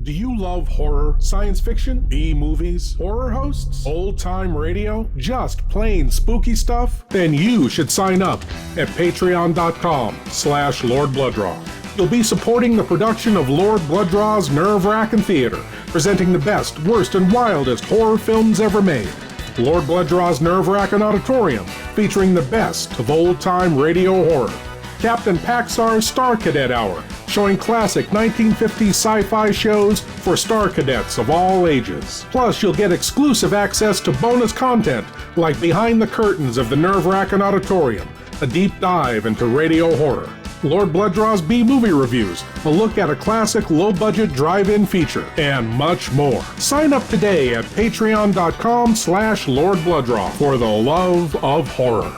Do you love horror, science fiction, B-movies, horror hosts, old-time radio, just plain spooky stuff? Then you should sign up at patreon.com/Lord Blood-Rah. You'll be supporting the production of Lord Blood-Rah's Nerve Wrackin Theatre, presenting the best, worst, and wildest horror films ever made. Lord Blood-Rah's Nerve Wrackin Auditorium, featuring the best of old-time radio horror. Captain Paxar's Star Cadet Hour, showing classic 1950s sci-fi shows for Star Cadets of all ages. Plus, you'll get exclusive access to bonus content like Behind the Curtains of the Nerve Wrackin Auditorium, a deep dive into radio horror, Lord Blood-Rah's B-movie reviews, a look at a classic low-budget drive-in feature, and much more. Sign up today at patreon.com/Lord Blood-Rah for the love of horror.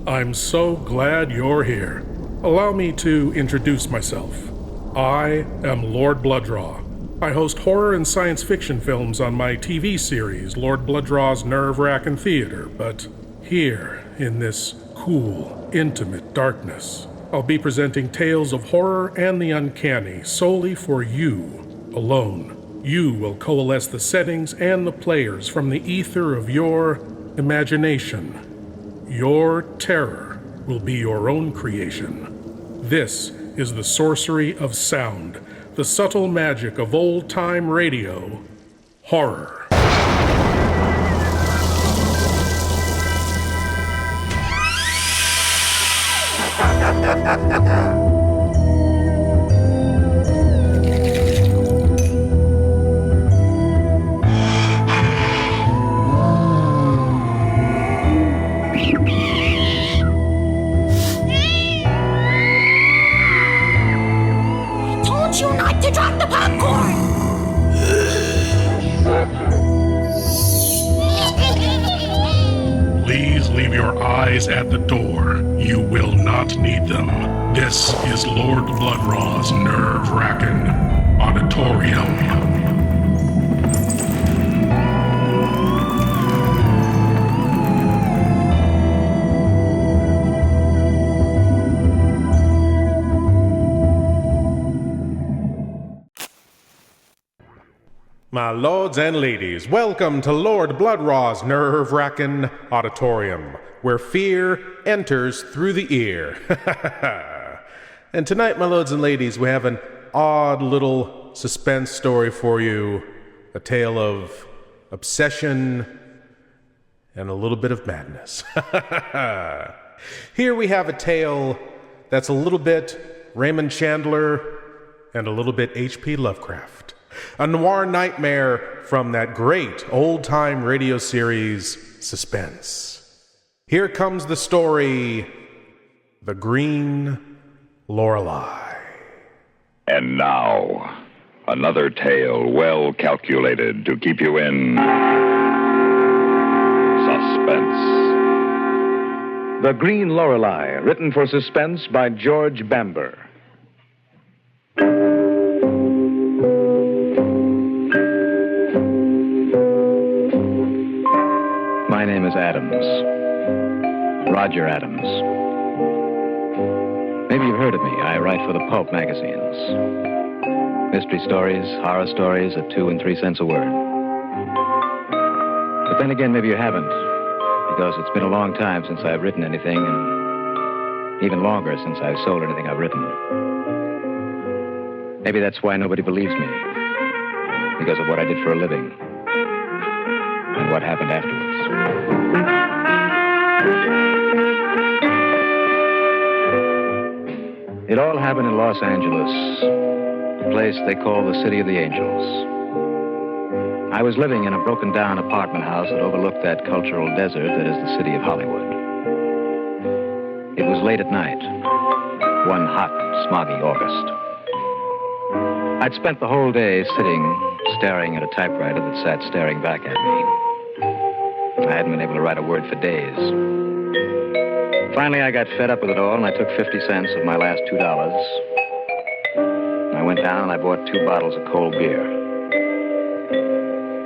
I'm so glad you're here. Allow me to introduce myself. I am Lord Blood-Rah. I host horror and science fiction films on my TV series, Lord Blood-Rah's Nerve Wrackin Theatre, but here, in this cool, intimate darkness, I'll be presenting tales of horror and the uncanny solely for you alone. You will coalesce the settings and the players from the ether of your imagination. Your terror will be your own creation. This is the sorcery of sound, the subtle magic of old-time radio, horror. At the door. You will not need them. This is Lord Blood-Rah's Nerve Wrackin Auditorium. My lords and ladies, welcome to Lord Blood-Rah's Nerve Wrackin Auditorium, where fear enters through the ear. And tonight, my lords and ladies, we have an odd little suspense story for you, a tale of obsession and a little bit of madness. Here we have a tale that's a little bit Raymond Chandler and a little bit H.P. Lovecraft. A noir nightmare from that great old-time radio series, Suspense. Here comes the story, The Green Lorelei. And now, another tale well calculated to keep you in suspense. The Green Lorelei, written for Suspense by George Bamber. My name is Adams. Roger Adams. Maybe you've heard of me. I write for the pulp magazines. Mystery stories, horror stories at 2 and 3 cents a word. But then again, maybe you haven't, because it's been a long time since I've written anything, and even longer since I've sold anything I've written. Maybe that's why nobody believes me, because of what I did for a living and what happened afterwards. It all happened in Los Angeles, a place they call the City of the Angels. I was living in a broken-down apartment house that overlooked that cultural desert that is the city of Hollywood. It was late at night, one hot, smoggy August. I'd spent the whole day sitting, staring at a typewriter that sat staring back at me. I hadn't been able to write a word for days. Finally, I got fed up with it all, and I took 50 cents of my last $2. I went down and I bought 2 bottles of cold beer.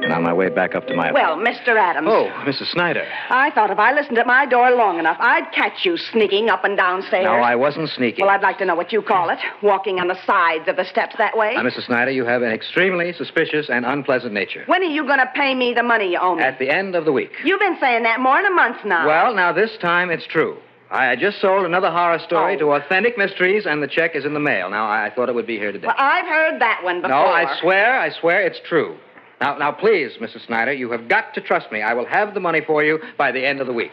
and on my way back up to my... Well, Mr. Adams. Oh, Mrs. Snyder. I thought if I listened at my door long enough, I'd catch you sneaking up and downstairs. No, I wasn't sneaking. Well, I'd like to know what you call it. Walking on the sides of the steps that way. Now, Mrs. Snyder, you have an extremely suspicious and unpleasant nature. When are you going to pay me the money you owe me? At the end of the week. You've been saying that more than a month now. Well, now this time it's true. I just sold another horror story to Authentic Mysteries, and the check is in the mail. Now, I thought it would be here today. Well, I've heard that one before. No, I swear it's true. Now, please, Mrs. Snyder, you have got to trust me. I will have the money for you by the end of the week.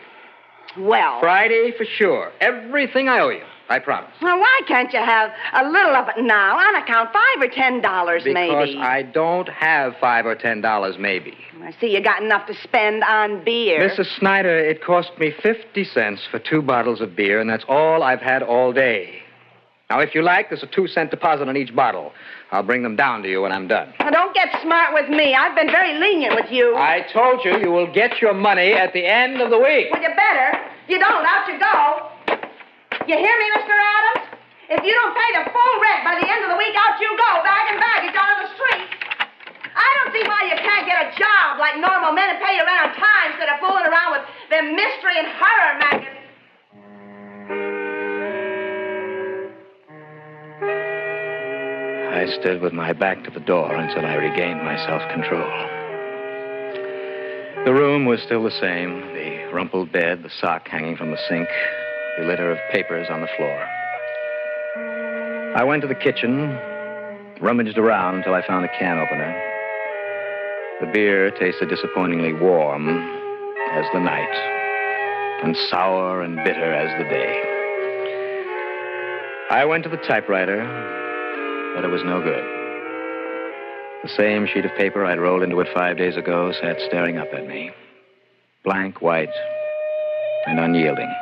Well... Friday for sure. Everything I owe you. I promise. Well, why can't you have a little of it now? On account, $5 or $10 maybe. Because I don't have $5 or $10 maybe. I see you got enough to spend on beer. Mrs. Snyder, it cost me 50 cents for 2 bottles of beer, and that's all I've had all day. Now, if you like, there's a 2-cent deposit on each bottle. I'll bring them down to you when I'm done. Now, don't get smart with me. I've been very lenient with you. I told you you will get your money at the end of the week. Well, you better. You don't, out you go. You hear me, Mr. Adams? If you don't pay the full rent by the end of the week, out you go, bag and baggage out on the street. I don't see why you can't get a job like normal men and pay your rent on time instead of fooling around with them mystery and horror magazines. I stood with my back to the door until I regained my self-control. The room was still the same, the rumpled bed, the sock hanging from the sink, the litter of papers on the floor. I went to the kitchen, rummaged around until I found a can opener. The beer tasted disappointingly warm as the night, and sour and bitter as the day. I went to the typewriter, but it was no good. The same sheet of paper I'd rolled into it 5 days ago sat staring up at me, blank white and unyielding.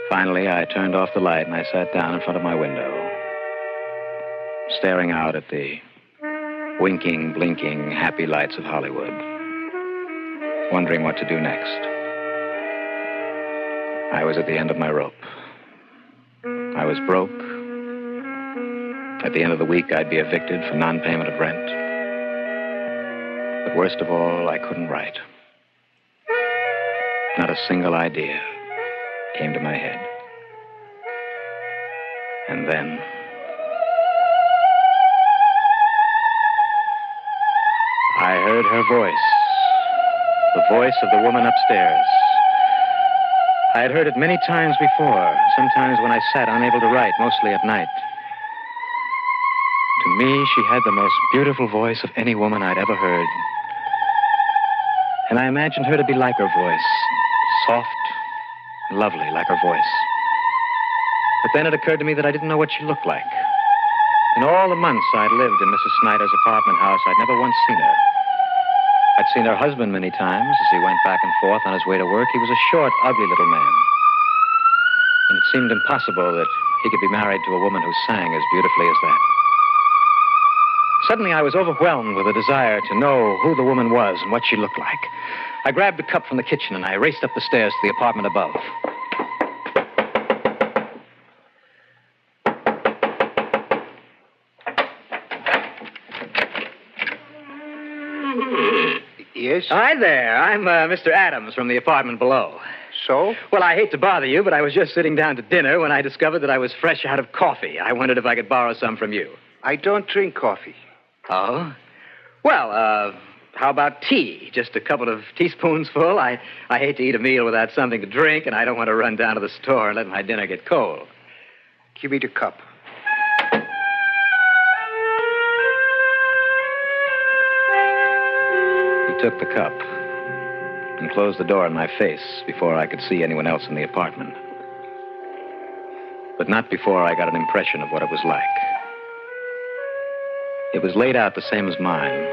Finally, I turned off the light and I sat down in front of my window, staring out at the winking, blinking, happy lights of Hollywood, wondering what to do next. I was at the end of my rope. I was broke. At the end of the week, I'd be evicted for non-payment of rent. But worst of all, I couldn't write. Not a single idea came to my head. And then... I heard her voice. The voice of the woman upstairs. I had heard it many times before, sometimes when I sat unable to write, mostly at night. To me, she had the most beautiful voice of any woman I'd ever heard. And I imagined her to be like her voice, soft, lovely, like her voice. But then it occurred to me that I didn't know what she looked like. In all the months I'd lived in Mrs. Snyder's apartment house, I'd never once seen her. I'd seen her husband many times as he went back and forth on his way to work. He was a short, ugly little man. And it seemed impossible that he could be married to a woman who sang as beautifully as that. Suddenly, I was overwhelmed with a desire to know who the woman was and what she looked like. I grabbed a cup from the kitchen and I raced up the stairs to the apartment above. Yes? Hi there. I'm Mr. Adams from the apartment below. So? Well, I hate to bother you, but I was just sitting down to dinner when I discovered that I was fresh out of coffee. I wondered if I could borrow some from you. I don't drink coffee. Oh? Well, how about tea? Just a couple of teaspoons full? I hate to eat a meal without something to drink, and I don't want to run down to the store and let my dinner get cold. Give me the cup. He took the cup and closed the door in my face before I could see anyone else in the apartment. But not before I got an impression of what it was like. It was laid out the same as mine,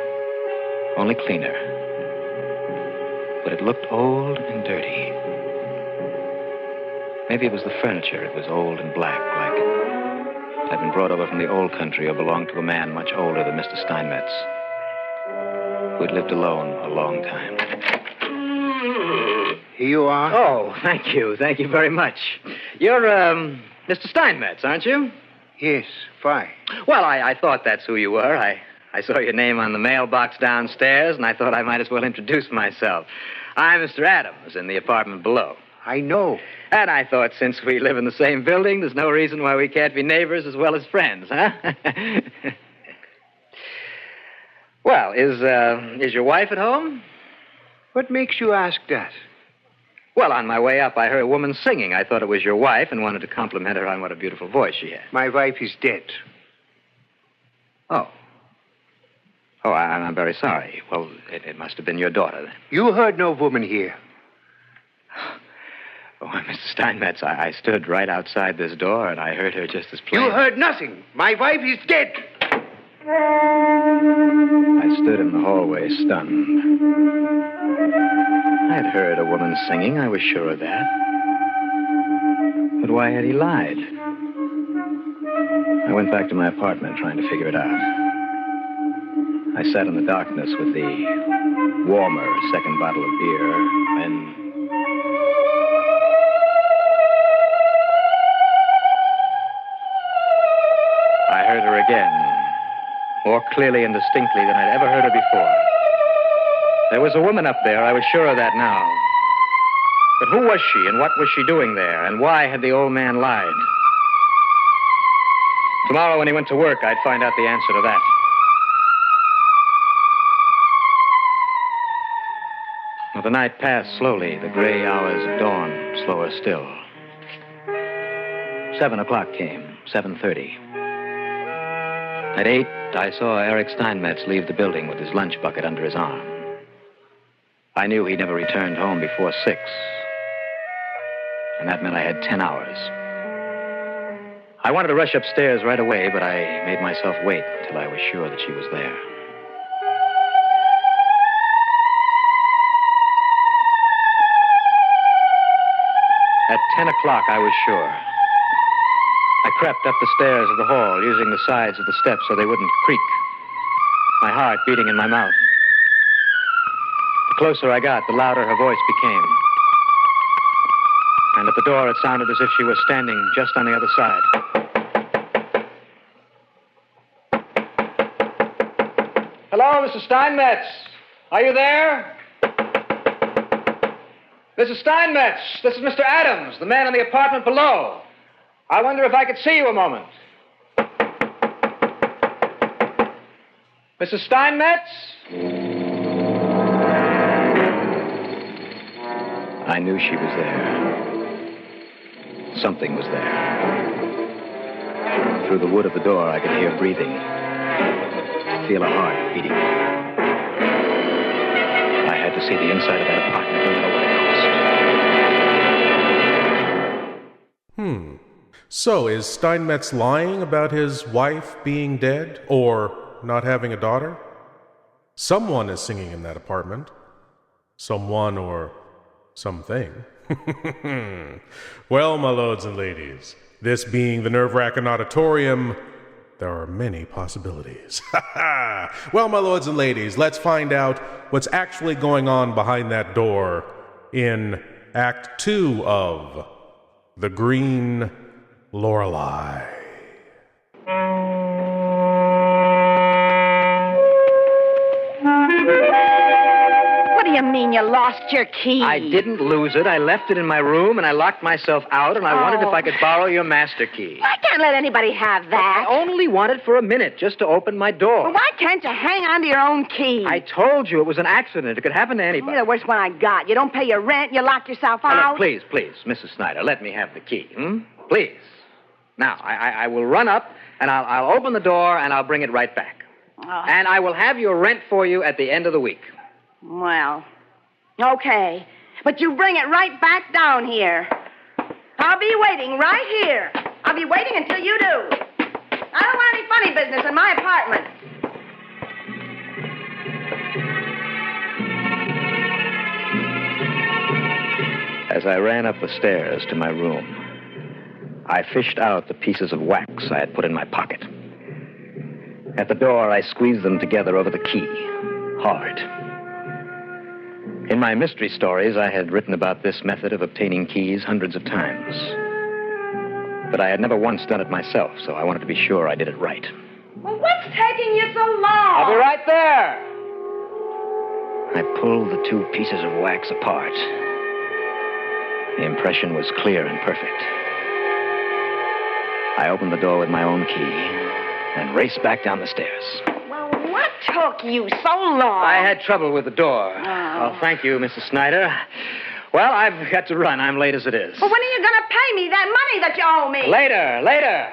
only cleaner. But it looked old and dirty. Maybe it was the furniture. It was old and black, like it had been brought over from the old country or belonged to a man much older than Mr. Steinmetz, who had lived alone a long time. Here you are. Oh, thank you. Thank you very much. You're, Mr. Steinmetz, aren't you? Yes, fine. Well, I thought that's who you were. I saw your name on the mailbox downstairs, and I thought I might as well introduce myself. I'm Mr. Adams in the apartment below. I know. And I thought since we live in the same building, there's no reason why we can't be neighbors as well as friends, huh? Well, is your wife at home? What makes you ask that? Well, on my way up, I heard a woman singing. I thought it was your wife and wanted to compliment her on what a beautiful voice she had. My wife is dead. Oh. Oh, I'm very sorry. Well, it must have been your daughter, then. You heard no woman here. Oh, Mr. Steinmetz, I stood right outside this door, and I heard her just as plain. You heard nothing. My wife is dead. I stood in the hallway, stunned. I had heard a woman singing, I was sure of that. But why had he lied? I went back to my apartment trying to figure it out. I sat in the darkness with the warmer second bottle of beer when... I heard her again, more clearly and distinctly than I'd ever heard her before. There was a woman up there, I was sure of that now. But who was she, and what was she doing there, and why had the old man lied? Tomorrow when he went to work, I'd find out the answer to that. Well, the night passed slowly, the gray hours of dawn slower still. 7 o'clock came, 7:30. At 8, I saw Eric Steinmetz leave the building with his lunch bucket under his arm. I knew he never returned home before 6. And that meant I had 10 hours. I wanted to rush upstairs right away, but I made myself wait until I was sure that she was there. At 10 o'clock, I was sure. I crept up the stairs of the hall, using the sides of the steps so they wouldn't creak. My heart beating in my mouth. The closer I got, the louder her voice became. And at the door, it sounded as if she was standing just on the other side. Hello, Mrs. Steinmetz. Are you there? Mrs. Steinmetz, this is Mr. Adams, the man in the apartment below. I wonder if I could see you a moment. Mrs. Steinmetz? I knew she was there. Something was there. Through the wood of the door, I could hear breathing. Feel a heart beating. I had to see the inside of that apartment, no matter what it cost. So, is Steinmetz lying about his wife being dead or not having a daughter? Someone is singing in that apartment. Someone or something. Well, my lords and ladies, this being the Nerve Wrackin Auditorium, there are many possibilities. Well, my lords and ladies, let's find out what's actually going on behind that door in Act 2 of The Green Lorelei. What do you mean you lost your key? I didn't lose it. I left it in my room, and I locked myself out, and I wondered if I could borrow your master key. I can't let anybody have that. I only wanted for a minute, just to open my door. Well, why can't you hang on to your own key? I told you it was an accident. It could happen to anybody. You're the worst one I got. You don't pay your rent, you lock yourself Now, out. look, please, Mrs. Snyder, let me have the key, Please. Now, I will run up, and I'll open the door, and I'll bring it right back. Oh. And I will have your rent for you at the end of the week. Well, okay. But you bring it right back down here. I'll be waiting right here. I'll be waiting until you do. I don't want any funny business in my apartment. As I ran up the stairs to my room, I fished out the pieces of wax I had put in my pocket. At the door, I squeezed them together over the key, hard. In my mystery stories, I had written about this method of obtaining keys hundreds of times. But I had never once done it myself, so I wanted to be sure I did it right. Well, what's taking you so long? I'll be right there. I pulled the two pieces of wax apart. The impression was clear and perfect. I opened the door with my own key and raced back down the stairs. Well, what took you so long? I had trouble with the door. Oh, thank you, Mrs. Snyder. Well, I've got to run. I'm late as it is. Well, when are you going to pay me that money that you owe me? Later.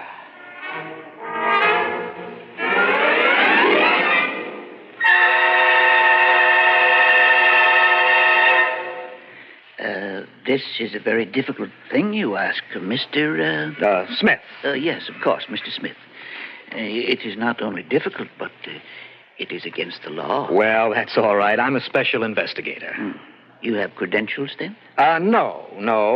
This is a very difficult thing you ask, Mr. Smith. Yes, of course, Mr. Smith. It is not only difficult, but it is against the law. Well, that's all right. I'm a special investigator. You have credentials, then? No,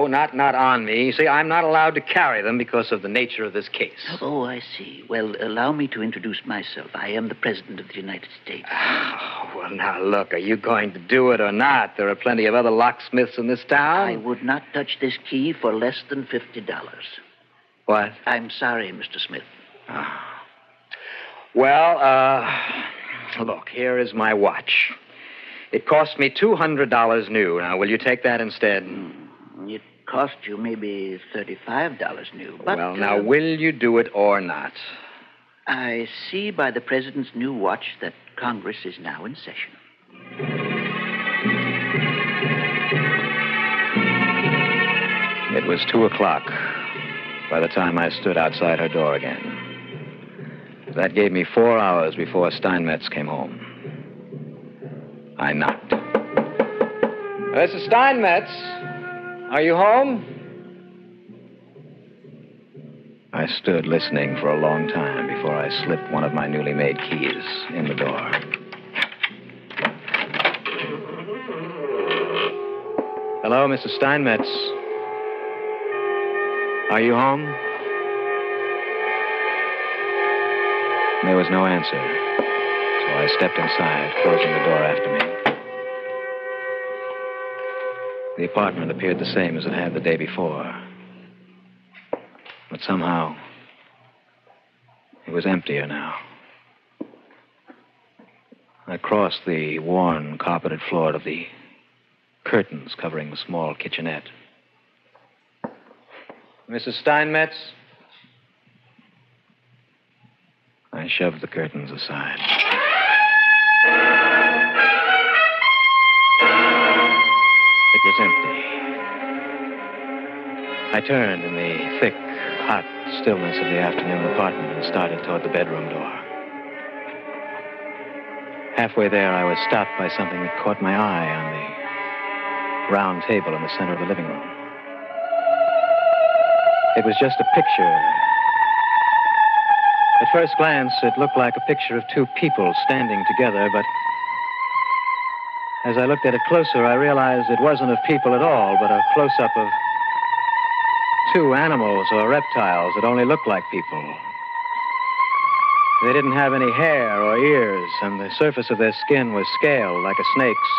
not on me. You see, I'm not allowed to carry them because of the nature of this case. Oh, I see. Well, allow me to introduce myself. I am the President of the United States. Oh, well, now, look, are you going to do it or not? There are plenty of other locksmiths in this town. I would not touch this key for less than $50. What? I'm sorry, Mr. Smith. Well, look, here is my watch. It cost me $200 new. Now, will you take that instead? It cost you maybe $35 new, but... Well, now, will you do it or not? I see by the President's new watch that Congress is now in session. It was 2 o'clock by the time I stood outside her door again. That gave me 4 hours before Steinmetz came home. I knocked. Mrs. Steinmetz, are you home? I stood listening for a long time before I slipped one of my newly made keys in the door. Hello, Mrs. Steinmetz. Are you home? There was no answer, so I stepped inside, closing the door after me. The apartment appeared the same as it had the day before. But somehow, it was emptier now. I crossed the worn, carpeted floor to the curtains covering the small kitchenette. Mrs. Steinmetz? I shoved the curtains aside. It was empty. I turned in the thick, hot stillness of the afternoon apartment and started toward the bedroom door. Halfway there, I was stopped by something that caught my eye on the round table in the center of the living room. It was just a picture. At first glance, it looked like a picture of two people standing together, but as I looked at it closer, I realized it wasn't of people at all, but a close-up of two animals or reptiles that only looked like people. They didn't have any hair or ears, and the surface of their skin was scaled like a snake's.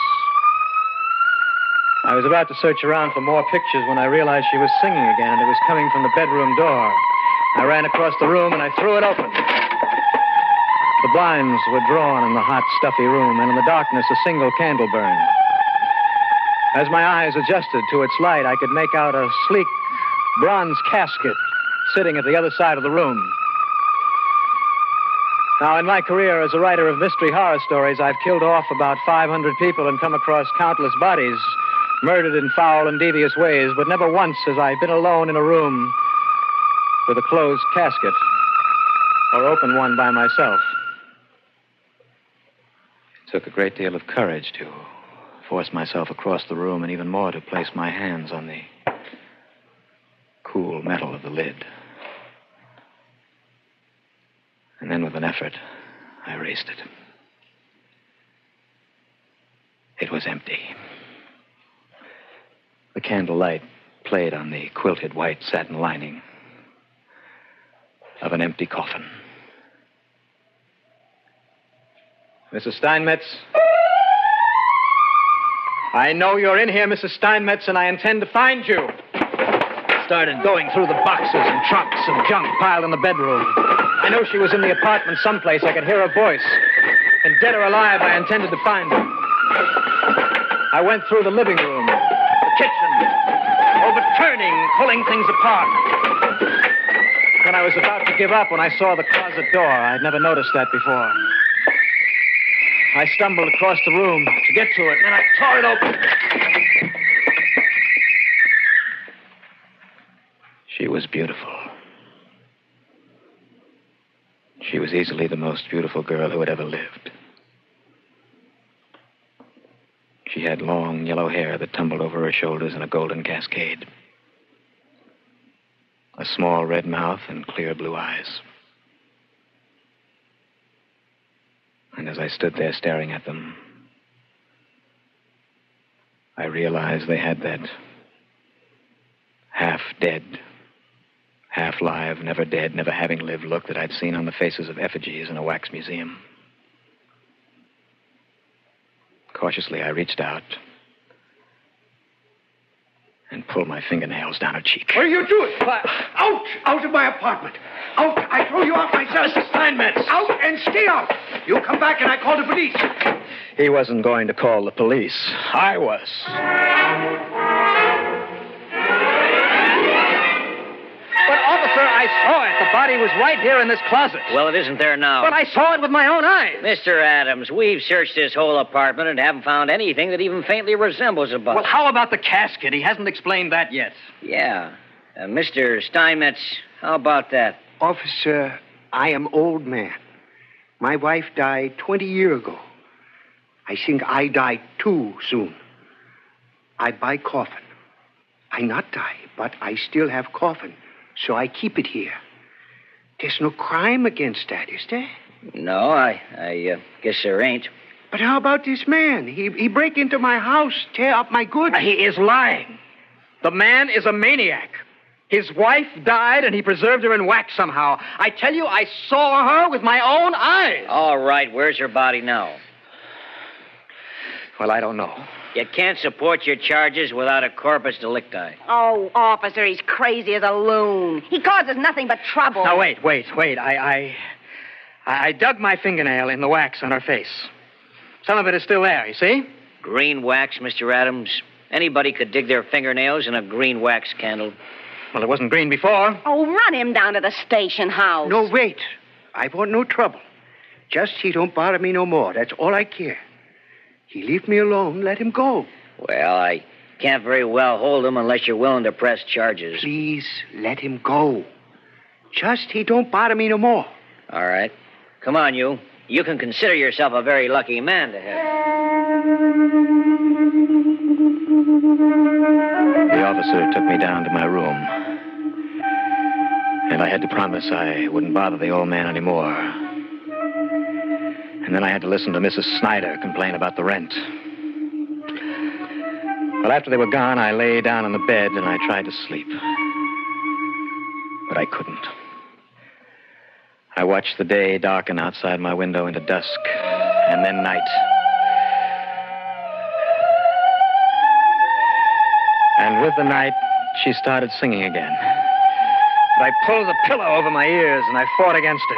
I was about to search around for more pictures when I realized she was singing again, and it was coming from the bedroom door. I ran across the room, and I threw it open. The blinds were drawn in the hot, stuffy room, and in the darkness, a single candle burned. As my eyes adjusted to its light, I could make out a sleek bronze casket sitting at the other side of the room. Now, in my career as a writer of mystery horror stories, I've killed off about 500 people and come across countless bodies, murdered in foul and devious ways, but never once has I been alone in a room with a closed casket or opened one by myself. It took a great deal of courage to force myself across the room, and even more to place my hands on the cool metal of the lid. And then with an effort, I raised it. It was empty. The candlelight played on the quilted white satin lining of an empty coffin. Mrs. Steinmetz? I know you're in here, Mrs. Steinmetz, and I intend to find you. Started going through the boxes and trunks and junk piled in the bedroom. I knew she was in the apartment someplace. I could hear her voice. And dead or alive, I intended to find her. I went through the living room, the kitchen, overturning, pulling things apart. Then I was about to give up when I saw the closet door. I'd never noticed that before. I stumbled across the room to get to it, and then I tore it open. She was beautiful. She was easily the most beautiful girl who had ever lived. She had long yellow hair that tumbled over her shoulders in a golden cascade. A small red mouth and clear blue eyes. And as I stood there staring at them, I realized they had that half-dead, half-live, never dead, never having lived look that I'd seen on the faces of effigies in a wax museum. Cautiously, I reached out and pulled my fingernails down her cheek. What are you doing? Out! Out of my apartment! Out! I throw you out myself! Mr. Steinmetz! Out and stay out! You come back and I call the police. He wasn't going to call the police. I was. But, officer, I saw it. The body was right here in this closet. Well, it isn't there now. But I saw it with my own eyes. Mr. Adams, we've searched this whole apartment and haven't found anything that even faintly resembles a body. Well, how about the casket? He hasn't explained that yet. Yeah. Mr. Steinmetz, how about that? Officer, I am old man. My wife died 20 years ago. I think I died too soon. I buy coffin. I not die, but I still have coffin, so I keep it here. There's no crime against that, is there? No, I guess there ain't. But how about this man? He break into my house, tear up my goods. He is lying. The man is a maniac. His wife died, and he preserved her in wax somehow. I tell you, I saw her with my own eyes. All right, where's her body now? Well, I don't know. You can't support your charges without a corpus delicti. Oh, officer, he's crazy as a loon. He causes nothing but trouble. Now, wait. I dug my fingernail in the wax on her face. Some of it is still there, you see? Green wax, Mr. Adams. Anybody could dig their fingernails in a green wax candle. Well, it wasn't green before. Oh, run him down to the station house. No, wait. I want no trouble. Just he don't bother me no more. That's all I care. He leave me alone. Let him go. Well, I can't very well hold him unless you're willing to press charges. Please, let him go. Just he don't bother me no more. All right. Come on, you. You can consider yourself a very lucky man to have. The officer took me down to my room. And I had to promise I wouldn't bother the old man anymore. And then I had to listen to Mrs. Snyder complain about the rent. Well, after they were gone, I lay down on the bed and I tried to sleep. But I couldn't. I watched the day darken outside my window into dusk, and then night. And with the night, she started singing again. But I pulled the pillow over my ears and I fought against her.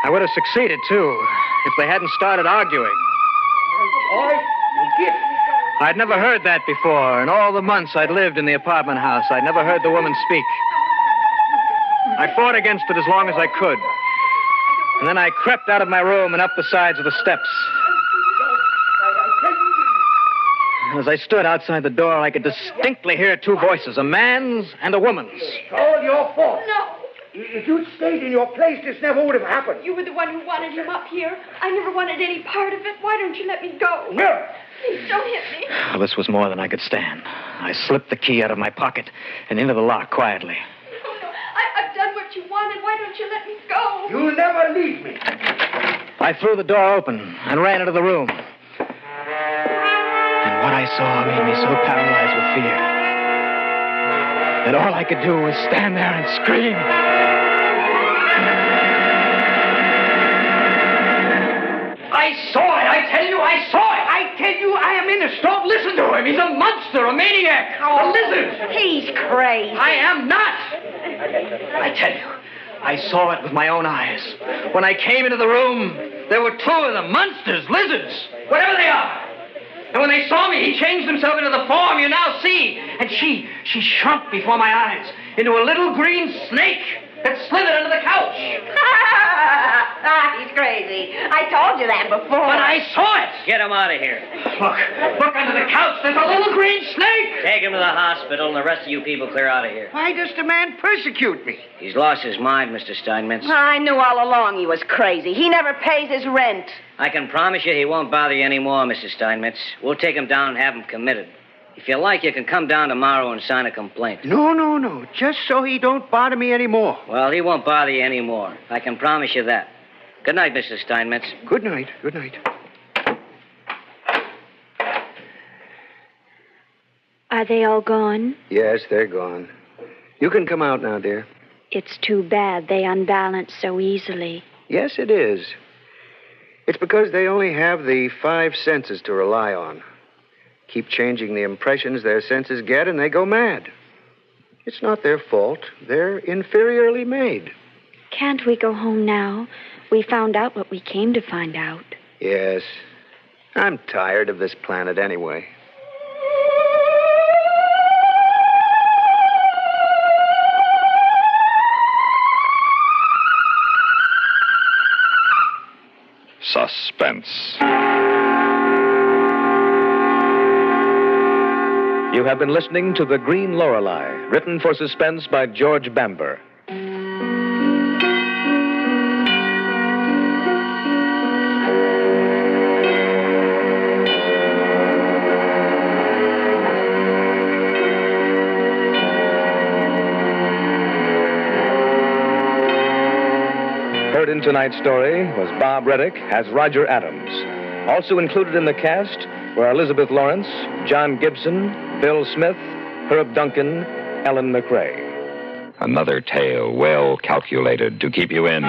I would have succeeded, too, if they hadn't started arguing. I'd never heard that before. In all the months I'd lived in the apartment house, I'd never heard the woman speak. I fought against it as long as I could. And then I crept out of my room and up the sides of the steps. And as I stood outside the door, I could distinctly hear two voices, a man's and a woman's. It's all your fault. No. If you'd stayed in your place, this never would have happened. You were the one who wanted him up here. I never wanted any part of it. Why don't you let me go? No. Please don't hit me. Well, this was more than I could stand. I slipped the key out of my pocket and into the lock quietly. No. I've done what you wanted. Why don't you let me go? You'll never leave me. I threw the door open and ran into the room. And what I saw made me so paralyzed with fear that all I could do was stand there and scream. I saw it! I tell you, I saw it! I tell you, I am innocent. Don't listen to him! He's a monster, a maniac, a lizard! He's crazy. I am not! I tell you, I saw it with my own eyes. When I came into the room, there were 2 of them, monsters, lizards, whatever they are. And when they saw me, he changed himself into the form you now see. And she shrunk before my eyes into a little green snake that slithered under the couch. He's crazy. I told you that before. But I saw it. Get him out of here. Look under the couch. There's a little green snake. Take him to the hospital, and the rest of you people clear out of here. Why does the man persecute me? He's lost his mind, Mr. Steinmetz. I knew all along he was crazy. He never pays his rent. I can promise you he won't bother you anymore, Mr. Steinmetz. We'll take him down and have him committed. If you like, you can come down tomorrow and sign a complaint. No. Just so he don't bother me anymore. Well, he won't bother you anymore. I can promise you that. Good night, Mr. Steinmetz. Good night. Good night. Are they all gone? Yes, they're gone. You can come out now, dear. It's too bad they unbalance so easily. Yes, it is. It's because they only have the 5 senses to rely on. Keep changing the impressions their senses get, and they go mad. It's not their fault. They're inferiorly made. Can't we go home now? We found out what we came to find out. Yes. I'm tired of this planet anyway. Suspense. You have been listening to The Green Lorelei, written for Suspense by George Bamber. Heard in tonight's story was Bob Reddick as Roger Adams. Also included in the cast were Elizabeth Lawrence, John Gibson, Bill Smith, Herb Duncan, Ellen McRae. Another tale well calculated to keep you in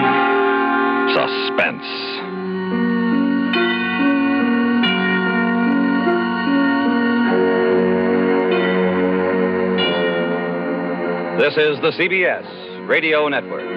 suspense. This is the CBS Radio Network.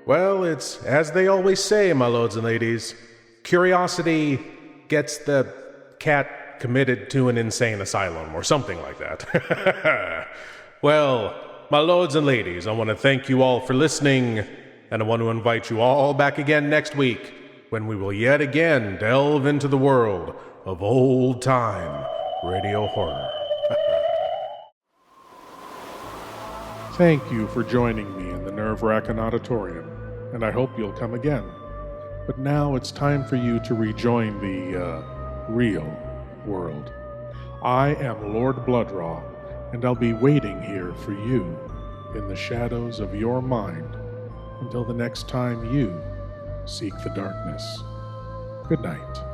Well, it's as they always say, my lords and ladies, curiosity gets the cat committed to an insane asylum or something like that. Well, my lords and ladies, I want to thank you all for listening, and I want to invite you all back again next week when we will yet again delve into the world of old-time radio horror. Thank you for joining me in the Nerve Wrackin Auditorium, and I hope you'll come again. But now it's time for you to rejoin the, real world. I am Lord Blood-Rah, and I'll be waiting here for you in the shadows of your mind until the next time you seek the darkness. Good night.